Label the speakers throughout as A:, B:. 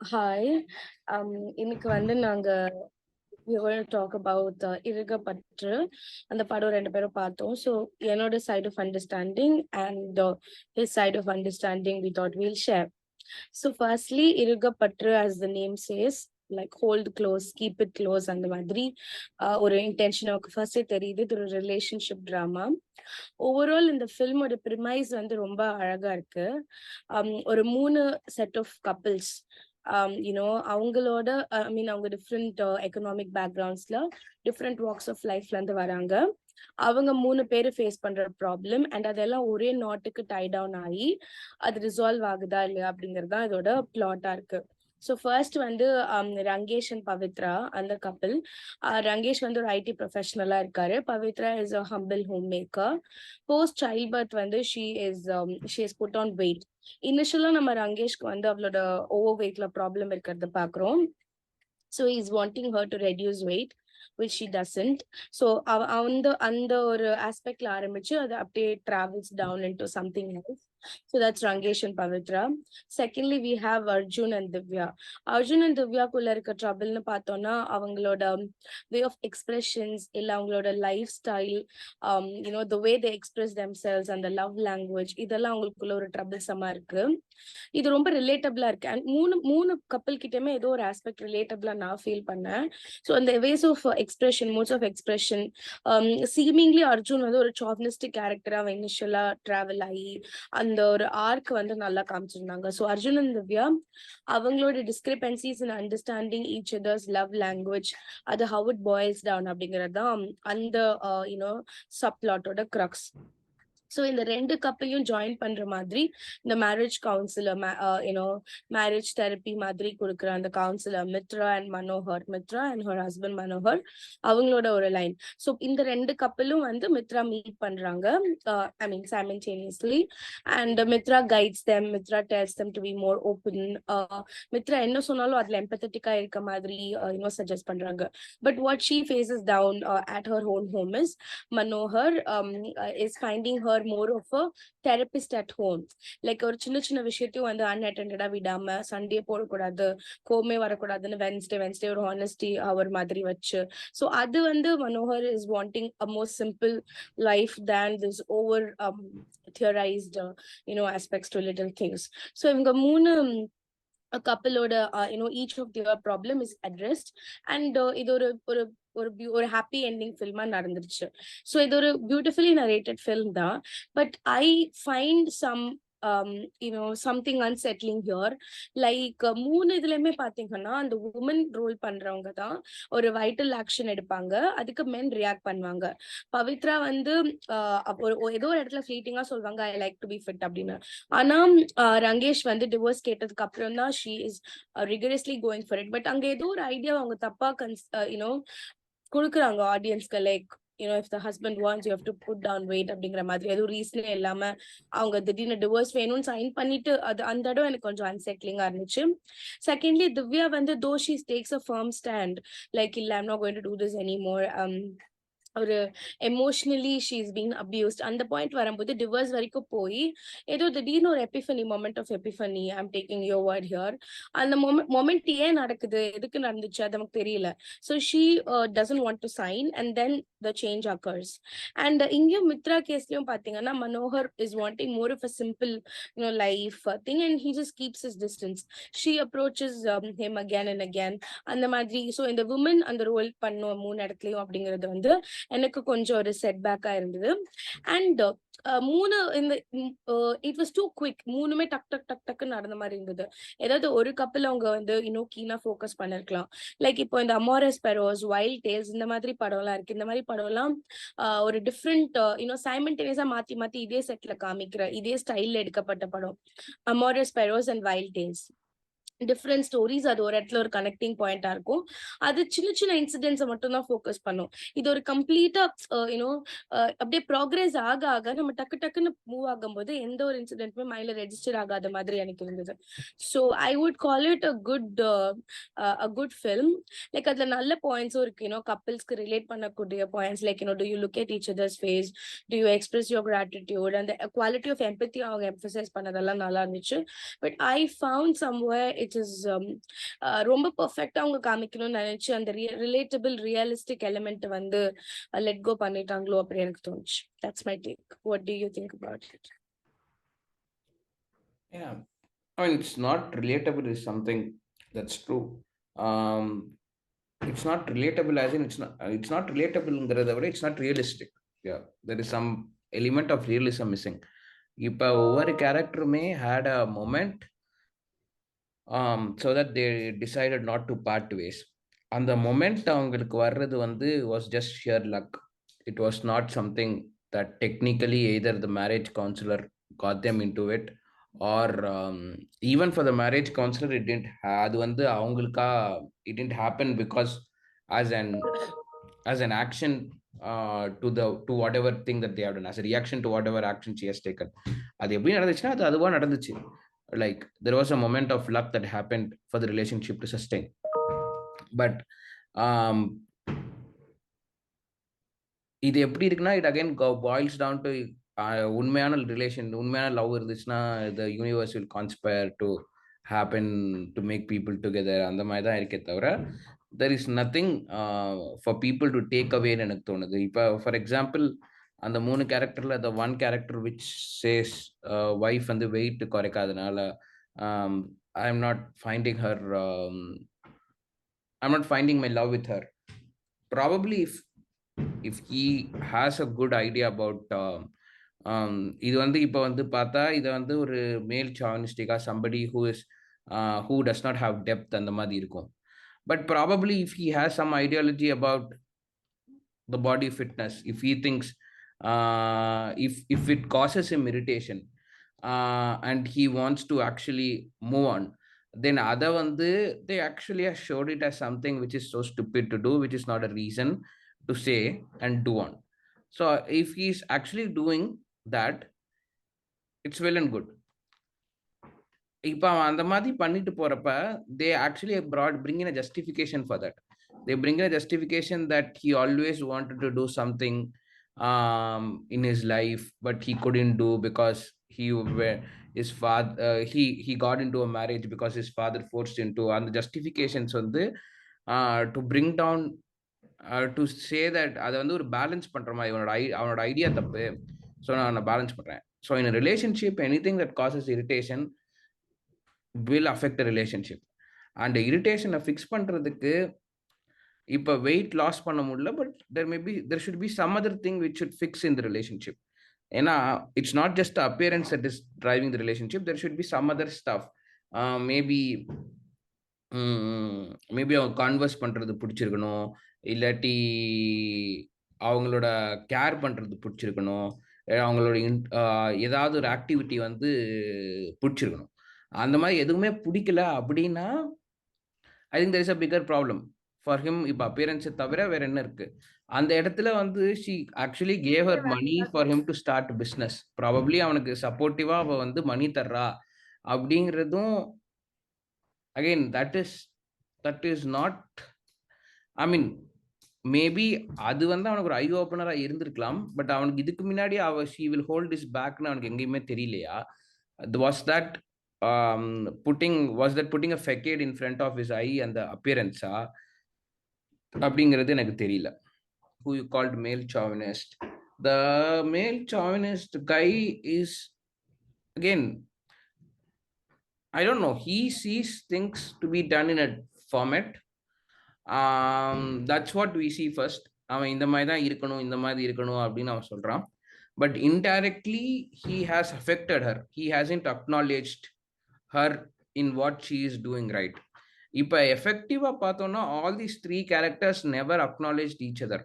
A: Hi. இன்னைக்கு வந்து நாங்க we're going to talk about Irugapatru. அந்த படம் 2 பேரும் பார்த்தோம். So என்னோட side of understanding and his side of understanding we thought we'll share. So firstly, Irugapatru, as the name says, like hold close, keep it close அந்த மாதிரி ஒரு intention நமக்கு ஃபர்ஸ்டே தெரியுது. இது ஒரு ரிலேஷன்ஷிப் ட்ராமா. ஓவரால் இந்த ஃபில்மோட ப்ரிமைஸ் வந்து ரொம்ப அழகா இருக்கு. ஒரு 3 செட் ஆஃப் கப்பிள்ஸ் அவங்களோட அவங்க டிஃப்ரெண்ட் எக்கனாமிக் பேக்ரவுண்ட்ஸ்ல டிஃப்ரெண்ட் வாக்ஸ் ஆஃப் லைஃப்ல இருந்து வராங்க. அவங்க 3 பேரு ஃபேஸ் பண்ற ப்ராப்ளம் அண்ட் அதெல்லாம் ஒரே நாட்டுக்கு டை டவுன் ஆகி அது ரிசால்வ் ஆகுதா இல்லையா அப்படிங்கிறது தான் இதோட பிளாட்டா இருக்கு. ஸோ ஃபர்ஸ்ட் வந்து ரங்கேஷ் அண்ட் பவித்ரா அந்த கப்பிள். ரங்கேஷ் வந்து ஒரு ஐடி ப்ரொஃபஷனலா இருக்காரு. Pavithra is a humble home maker. Post child birth வந்து she is put on weight. இனிஷியலா நம்ம ரங்கேஷ்க்கு வந்து அவளோட ஓவர் வெயிட்ல ப்ராப்ளம் இருக்கிறத பாக்குறோம். So is wanting her to reduce wait which she doesn't. So அந்த ஒரு ஆஸ்பெக்ட்ல ஆரம்பிச்சு அது அப்படியே travels down into something else. So that's Rangesh and Pavitra. Secondly, we have Arjun and Divya. Arjun and Divya குள்ள இருக்க ட்ரபிள்னு பார்த்தோம்னா அவங்களோட வே ஆஃப் எக்ஸ்பிரஷன்ஸ் இல்ல அவங்களோட life style, the way they express themselves and the love language, இதெல்லாம் அவங்களுக்குள்ள ஒரு ட்ரபிள்ஸமா இருக்கு. இது ரொம்ப ரிலேட்டபிளா இருக்கு. அண்ட் மூணு கப்பல் கிட்டயுமே ஏதோ ஒரு ஆஸ்பெக்ட் ரிலேட்டபிளா நான் ஃபீல் பண்ணேன். ஸோ அந்த ways of expression, modes of expression, seemingly Arjun வந்து ஒரு சாப்னிஸ்டிக் கேரக்டரா இனிஷியலா டிராவல் ஆகி அந்த ஒரு ஆர்க் வந்து நல்லா காமிச்சிருந்தாங்க. ஸோ அர்ஜுன் அண்ட் திவ்யா அவங்களோட டிஸ்கிரிபன்சிஸ் இன் understanding each others love language, அது ஹவ் இட் பாய்ஸ் டவுன் அப்படிங்கிறது தான் அந்த சப் பிளாட்டோட கிரக்ஸ். ஸோ இந்த 2 கப்பையும் ஜாயின் பண்ற மாதிரி இந்த மேரேஜ் கவுன்சிலர், மேரேஜ் தெரப்பி மாதிரி கொடுக்குற அந்த counsellor Mitra and Manohar, Mitra and her husband Manohar, அவங்களோட ஒரு லைன். ஸோ இந்த 2 கப்பலும் வந்து மித்ரா மீட் பண்றாங்க, simultaneously, and Mitra guides them, Mitra tells them to be more open. Mitra என்ன சொன்னாலும் அதுல எம்பத்தட்டிக்கா இருக்க மாதிரி சஜஸ்ட் பண்றாங்க. But what she faces down at her own home is Manohar is finding her more of a therapist at home. Like ஒரு சின்ன சின்ன விஷயத்தையும் வந்து அன்அட்டெண்டடா விடாம, சண்டே போடக்கூடாது, கோமே வரக்கூடாதுன்னு வென்ஸ்டே ஒரு ஹானஸ்டி அவர் மாதிரி வச்சு. ஸோ அது வந்து Manohar is wanting a more simple life than this over theorised aspects to little things. So இவங்க 3 கப்பலோட each of their problem is addressed and இது ஒரு ஹாப்பி என்டிங் ஃபில்மா நடந்துருச்சு. ஸோ இது ஒரு பியூட்டிஃபுல்லி நரேட்டட் ஃபில்ம் தான். But I find something unsettling here. Like 3 இதுலயுமே பாத்தீங்கன்னா அந்த உமன் ரோல் பண்றவங்க தான் ஒரு வைட்டல் ஆக்ஷன் எடுப்பாங்க, அதுக்கு மென் ரியாக்ட் பண்ணுவாங்க. பவித்ரா வந்து ஏதோ ஒரு இடத்துல ஃபிளீட்டிங்கா சொல்லுவாங்க I like to be fit அப்படின்னு. ஆனா ரங்கேஷ் வந்து டிவோர்ஸ் கேட்டதுக்கு அப்புறம் தான் she is rigorously going for it. But அங்க ஏதோ ஒரு ஐடியா அவங்க தப்பா கொடுக்குறாங்க ஆடியன்ஸ்க்கு. Like if the husband wants you have to put down weight அப்படிங்கிற மாதிரி எதுவும் ரீசனே இல்லாம அவங்க திடீர்னு டிவோர்ஸ் வேணும்னு சைன் பண்ணிட்டு அது அந்த இடம் எனக்கு கொஞ்சம் அன்செட்லிங்கா இருந்துச்சு. செகண்ட்லி திவ்யா வந்து though she takes a firm stand, like இல்ல I'm not going to do this anymore, ஒரு emotionally she is being abused. அந்த பாயிண்ட் வரும்போது டிவோர்ஸ் வரைக்கும் போய் ஏதோ திடீர்னு ஒரு epiphany, moment of epiphany, I am taking your word here, அந்த மொமெண்ட் ஏன் நடக்குது, எதுக்கு நடந்துச்சு அது நமக்கு தெரியல. So she doesn't want to sign and then the change occurs. And இங்கேயும் மித்ரா கேஸ்லயும் பாத்தீங்கன்னா Manohar is wanting more of a simple life thing and he just keeps his distance. She approaches him again and again அந்த மாதிரி. So இந்த woman அந்த role பண்ணும் 3 இடத்துலயும் அப்படிங்கிறது வந்து எனக்கு கொஞ்சம் ஒரு செட்பேக்கா இருந்தது. அண்ட் 3 இந்த இட் வாஸ் டூ குவிக். 3மே டக் டக் டக் டக்குன்னு நடந்த மாதிரி இருந்தது. ஏதாவது ஒரு கப்பல் அவங்க வந்து இன்னும் கீனா ஃபோக்கஸ் பண்ணிருக்கலாம். லைக் இப்போ இந்த அமோரஸ், பெரோஸ், வைல்ட் டேல்ஸ் இந்த மாதிரி படம்லாம் இருக்கு. இந்த மாதிரி படம்லாம் ஒரு டிஃப்ரெண்ட் சைமல்டேனியஸா மாத்தி மாத்தி இதே செட்ல காமிக்கிற இதே ஸ்டைல்ல எடுக்கப்பட்ட படம் Amores, Perros and Wild Tales. Different stories, அது ஒரு இடத்துல ஒரு கனெக்டிங் பாயிண்டா இருக்கும். அது சின்ன சின்ன இன்சிடென்ட்ஸை மட்டும் தான் ஃபோக்கஸ் பண்ணும். இது ஒரு கம்ப்ளீட்டா அப்படியே ப்ராக்ரஸ் ஆக ஆக நம்ம டக்கு டக்குன்னு மூவ் ஆகும்போது எந்த ஒரு இன்சிடென்ட்மே மைண்ட்ல ரெஜிஸ்டர் ஆகாத மாதிரி எனக்கு இருந்தது. So I would call it a good film. Like அதுல நல்ல பாயிண்ட்ஸும் இருக்கு, கப்பிள்ஸ்க்கு ரிலேட் பண்ணக்கூடிய points. Like do you look at each others face, do you express your gratitude, அந்த குவாலிட்டி ஆஃப் எம்பத்தி அவங்க எம்பசைஸ் பண்ணதெல்லாம் நல்லா இருந்துச்சு. But I found somewhere which is ரொம்ப பெர்ஃபெக்ட்டா அவங்க காமிக்கணும்னு நினைச்சு அந்த ரிலேட்டபிள் ரியலிஸ்டிக் எலிமெண்ட் வந்து லெட் கோ பண்ணிட்டாங்களோ அப்படி எனக்கு தோணுச்சு. That's my take. What do you think about it?
B: Yeah, I mean, it's not relatable is something that's true. um it's not relatable as in it's not relatable it's not realistic. Yeah, there is some element of realism missing. இப்போ ஒவ்வொரு கேரக்டருமே had a moment so that they decided not to part ways. அந்த moment அவங்களுக்கு வர்றது வந்து was just sheer luck. It was not something that technically either the marriage counselor got them into it or even for the marriage counselor it didn't அது வந்து அவங்களுக்கா it didn't happen because as an action to whatever thing that they have done, as a reaction to whatever action she has taken. அது எப்படி நடந்துச்சுன்னா அது அதுவா நடந்துச்சு. Like there was a moment of luck that happened for the relationship to sustain. But இது எப்படி இருக்குன்னா it again boils down to உண்மையான ரிலேஷன், உண்மையான லவ் இருந்துச்சுன்னா the universe will conspire to happen to make people together. அந்த மாதிரி தான் இருக்கே தவிர there is nothing for people to take away எனக்கு தோணுது. இப்போ ஃபார் எக்ஸாம்பிள் அந்த 3 கேரக்டர்ல the one character which says wife வந்து wait குறைக்காதனால I'm not finding her I'm not finding my love with her. Probably if he has a good idea about இது வந்து இப்போ வந்து பார்த்தா இதை வந்து ஒரு மேல் சாவனிஸ்டிக்கா somebody who does not have depth அந்த மாதிரி இருக்கும். But probably if he has some ideology about the body fitness, if he thinks if it causes him irritation and he wants to actually move on, then other வந்து they actually have showed it as something which is so stupid to do, which is not a reason to say and do on. So if he is actually doing that, it's well and good. இப்போ அந்த மாதிரி பண்ணிட்டு போறப்ப they actually bring in a justification for that. They bring in a justification that he always wanted to do something in his life but he couldn't do because his father he got into a marriage because his father forced into, and the justifications வந்து to bring down to say that அதை வந்து ஒரு balance பண்ற மாதிரி அவனோட idea தப்பு, so நான் balance பண்றேன். So in relationship anything that causes irritation will affect the relationship. And irritation fix பண்றதுக்கு இப்ப weight loss பண்ண முடியல, but there should be some other thing which should fix in the relationship. ஏன்னா it's not just the appearance that is driving the relationship, there should be some other stuff. maybe அவங்க converse பண்றது பிடிச்சிருக்கணும், இல்லாட்டி அவங்களோட care பண்றது பிடிச்சிருக்கணும், அவங்களோட ஏதாவது ஒரு activity வந்து பிடிச்சிருக்கணும். அந்த மாதிரி எதுவுமே பிடிக்கல அப்படின்னா I think there is a bigger problem for him. இப்போ அப்பியரன்ஸை தவிர வேற என்ன இருக்கு அந்த இடத்துல வந்து she actually gave her money for him to start business. Probably அவனுக்கு சப்போர்ட்டிவா அவ வந்து மணி தர்றா அப்படிங்கிறதும் again that is not, I mean maybe அது வந்து அவனுக்கு ஒரு ஐ ஓப்பனரா இருந்திருக்கலாம், பட் அவனுக்கு இதுக்கு முன்னாடி ஷி வில் ஹோல்ட் இஸ் பேக்னு அவனுக்கு எங்கேயுமே தெரியலையா? Was that putting a facade in front of his eye and the appearance அப்படிங்கிறது எனக்கு தெரியல. Who you called male chauvinist? The male chauvinist guy is again, I don't know, he sees things to be done in a format. That's what we see first. அவன் இந்த மாதிரி தான் இருக்கணும், இந்த மாதிரி இருக்கணும் அப்படின்னு அவன் சொல்றான். But indirectly he has affected her. He hasn't acknowledged her in what she is doing right. இப்போ எஃபெக்டிவா பார்த்தோம்னா all these 3 characters never acknowledged each other.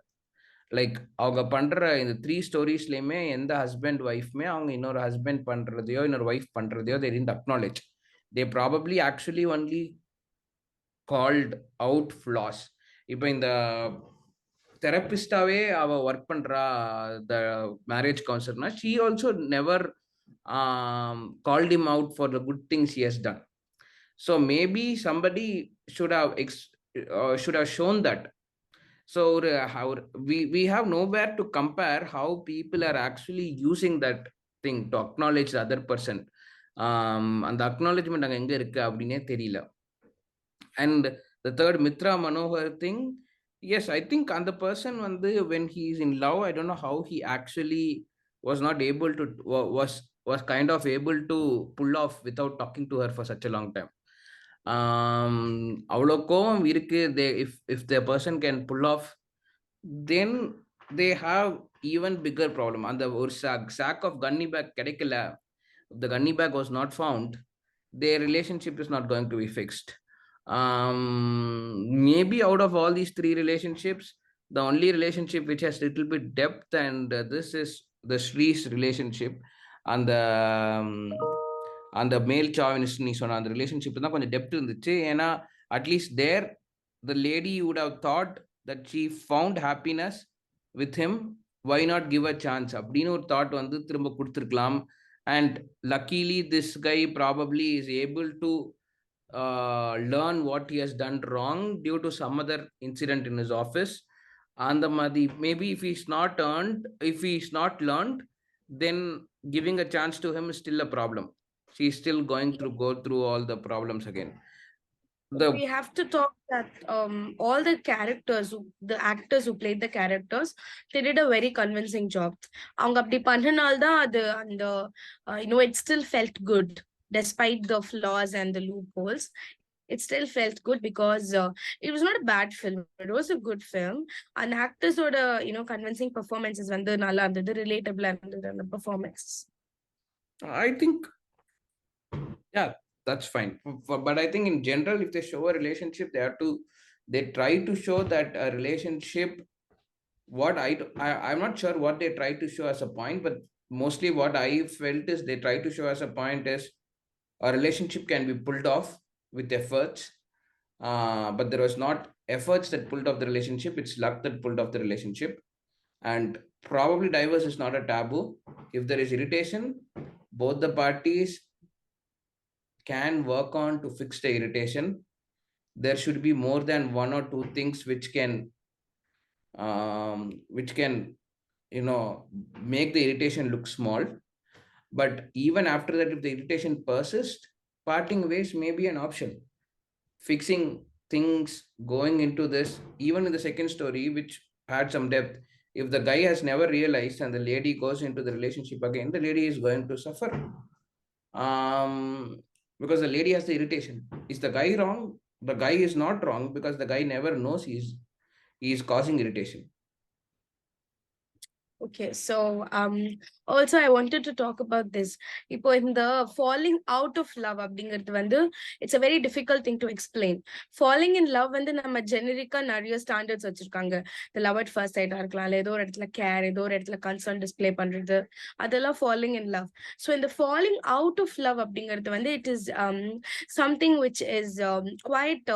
B: Like அவங்க பண்ற இந்த 3 ஸ்டோரிஸ்லயுமே எந்த ஹஸ்பண்ட் ஒய்ஃப்மே அவங்க இன்னொரு ஹஸ்பண்ட் பண்றதையோ இன்னொரு wife பண்றதையோ they didn't acknowledge. They probably actually only called out flaws. இப்போ இந்த தெரபிஸ்டாவே அவ ஒர்க் பண்றா த மேரேஜ் கவுன்சிலர்னா she also never called him out for the good things he has done. So maybe somebody should have shown that. So we have nowhere to compare how people are actually using that thing to acknowledge the other person. அந்த acknowledgement அங்கே எங்கே இருக்கு அப்படின்னே தெரியல. And the third Mitra Manohar thing, yes, I think on the person when he is in love, I don't know how he actually was not able to was kind of able to pull off without talking to her for such a long time. அவ்வளோ கோவம் இருக்கு. They if the person can pull off, then they have even bigger problem. அந்த ஒரு sack of gunny bag கிடைக்கல, the gunny bag was not found, their relationship is not going to be fixed. Maybe out of all these three relationships, the only relationship which has little bit depth, and this is the Shree's relationship. And அந்த மேல் சாவினிஸ்ட் நீ சொன்ன அந்த relationship தான் கொஞ்சம் depth இருந்துச்சு. ஏன்னா at least there the lady would have thought that she found happiness with him, why not give a chance அப்படின்னு ஒரு தாட் திரும்ப கொடுத்துருக்கலாம். And luckily this guy probably is able to learn what he has done wrong due to some other incident in his office. And the madi, maybe if he's not learned, then giving a chance to him is still a problem. She's still going to go through all the problems again.
A: We have to talk that all the characters, the actors who played the characters, they did a very convincing job. அவங்க அப்படி பண்ணனால தான் அது அந்த it still felt good despite the flaws and the loopholes. It still felt good because it was not a bad film. It was a good film. And actors oda convincing performances vandu nalla irundhathu, relatable irundhathu and the performance.
B: I think, yeah, that's fine. But I think in general, if they show a relationship, they try to show that a relationship, I'm not sure what they try to show as a point, but mostly what I felt is they try to show as a point is a relationship can be pulled off with efforts, but there was not efforts that pulled off the relationship, it's luck that pulled off the relationship. And probably divorce is not a taboo. If there is irritation, both the parties can work on to fix the irritation. There should be more than one or two things which can make the irritation look small. But even after that, if the irritation persists, parting ways may be an option. Fixing things, going into this, even in the second story, which had some depth, if the guy has never realized and the lady goes into the relationship again, the lady is going to suffer. Because the lady has the irritation. Is the guy wrong? The guy is not wrong because the guy never knows he is causing irritation.
A: Okay, so also I wanted to talk about this. Ipo in the falling out of love அப்படிங்கிறது வந்து it's a very difficult thing to explain. Falling in love வந்து நம்ம ஜெனரிக்கா நிறைய standards வச்சிருக்காங்க. The love at first sight இருக்கலாம், இல்ல ஏதோ ஒரு இடத்துல கேர், ஏதோ ஒரு இடத்துல கன்சர்ன் டிஸ்ப்ளே பண்றது, அதெல்லாம் falling in love. So in the falling out of love அப்படிங்கிறது வந்து it is something which is quite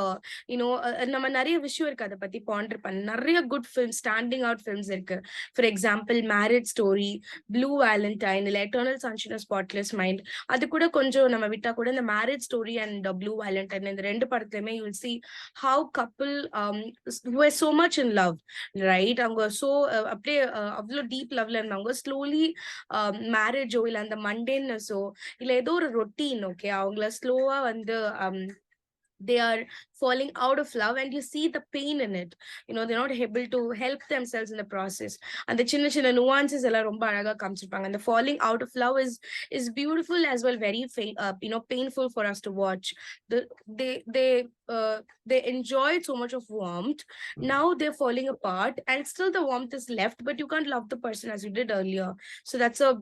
A: நம்ம நிறைய விஷயம் இருக்கு அதை பத்தி பாண்டர் பண்ண. நிறைய good films, standing out films இருக்கு. For example Marriage Story, Blue Valentine, இல்ல Eternal Sunshine of Spotless Mind, அது கூட கொஞ்சம் நம்ம விட்டா கூட இந்த Marriage Story and Blue Valentine, இந்த ரெண்டு படத்துலயுமே you will see how couple were so much in love, right? அவங்க so அப்படியே அவ்வளோ டீப் லவ்ல இருந்தாங்க. ஸ்லோலி மேரேஜோ இல்ல அந்த மண்டேன்னஸோ இல்ல ஏதோ ஒரு ரொட்டீன், ஓகே, அவங்கள ஸ்லோவா வந்து they are falling out of love and you see the pain in it. They're not able to help themselves in the process. And the chinna nuances ella romba alaga kaamichirpaanga. And the falling out of love is beautiful as well, very painful for us to watch. They enjoyed so much of warmth. Now they're falling apart and still the warmth is left, but you can't love the person as you did earlier. So that's a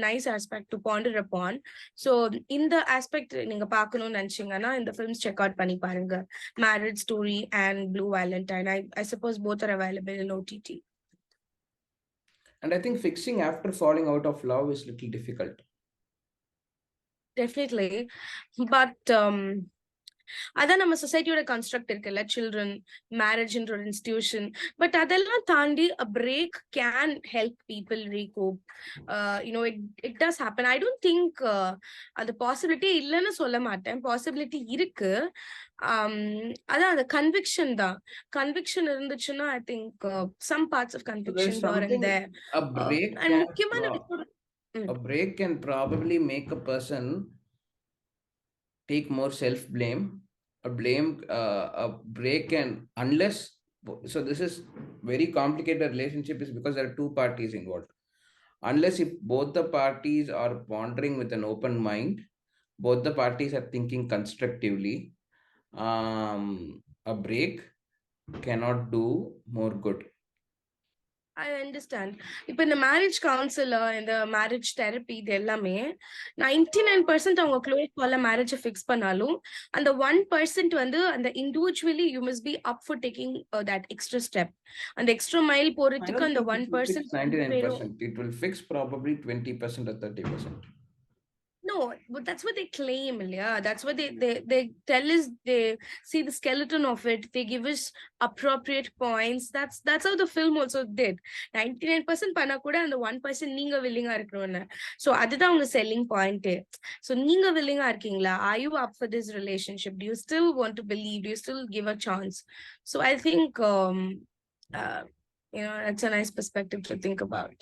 A: nice aspect to ponder upon. So in the aspect neenga paakanu nenachingana, in the films check out பண்ணி பாருங்க. Marriage Story and Blue Valentine. I suppose both are available in OTT.
B: And I think fixing after falling out of love is little difficult.
A: Definitely. But அதான் நம்ம சொசைட்டியோட construct இருக்குல்ல, children, மேரேஜ்ன்ற ஒரு institution. But அதெல்லாம் தாண்டி a break can help people recoup. It does happen. I don't think அது possibility இல்லைன்னு சொல்ல மாட்டேன், பாசிபிலிட்டி இருக்கு. அதான் அந்த கன்விக்ஷன் தான். கன்விக்ஷன் இருந்துச்சுன்னா I think some parts of conviction are in there. And முக்கியமான
B: a break can probably make a person take more self blame a break can, unless, so this is very complicated relationship is because there are two parties involved. Unless if both the parties are pondering with an open mind, both the parties are thinking constructively, a break cannot do more good.
A: I understand. இப்ப இந்த marriage counsellor இந்த marriage therapy இது எல்லாமே 99% அவங்க close கால்ல மேரேஜை fix பண்ணாலும் அந்த 1% வந்து அந்த individually you must be up for taking that extra step, அந்த எக்ஸ்ட்ரா மைல்
B: I
A: போறதுக்கு
B: don't
A: அந்த
B: think it will fix
A: 1% பேரும்
B: 99%. It will fix probably 20% or 30%.
A: No, but that's what they claim, yeah. That's what they tell us. They see the skeleton of it. They give us appropriate points. That's how the film also did. 99% பண்ணா கூட அந்த 1% நீங்க willing-ஆ இருக்கணும்னு. So அதுதான் அவங்க selling point. So நீங்க willing-ஆ இருக்கீங்களா? Are you up for this relationship? Do you still want to believe? Do you still give a chance? So I think, that's a nice perspective to think about.